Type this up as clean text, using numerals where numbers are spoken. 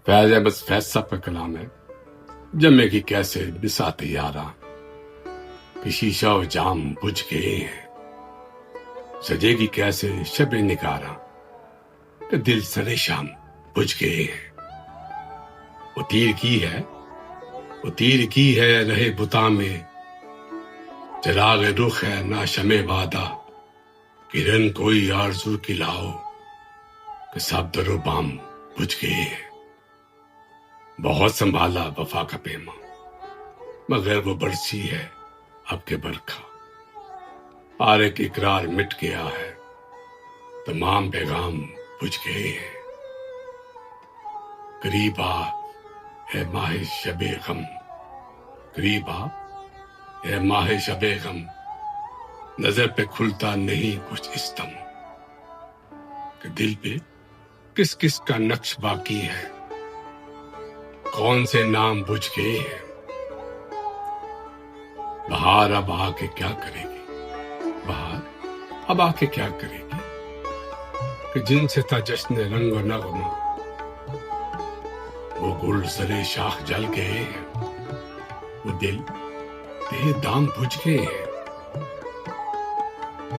فیض ہے بس فیض صاحب کا کلام ہے. جمے کی کیسے بساط یاراں کہ شیشہ و جام بجھ گئے ہیں. سجے گی کیسے شب نگاراں کہ دل سر شام بجھ گئے ہیں. وہ تیر کی ہے رہے بتا میں، چراغ رخ ہے نا شمع وعدہ. کرن کوئی آرزو کی لاؤ کہ سب در و بام بجھ گئے ہیں. بہت سنبھالا وفا کا پیما، مگر وہ برسی ہے اب کے برکھا. ہر ایک اقرار مٹ گیا ہے، تمام پیغام بجھ گئے ہیں. قریب آ اے ماہ شب غم، قریب آ اے ماہ شب غم. نظر پہ کھلتا نہیں کچھ اس دم کہ دل پہ کس کس کا نقش باقی ہے. کون سے نام بجھ گئے ہیں. بہار اب آ کے کیا کرے گی، بہار اب آ کے کیا کرے گی کہ جن سے تھا جشن رنگ و نغمہ، وہ گل سرے شاخ جل گئے ہیں. وہ دل تہ دام بجھ گئے ہیں.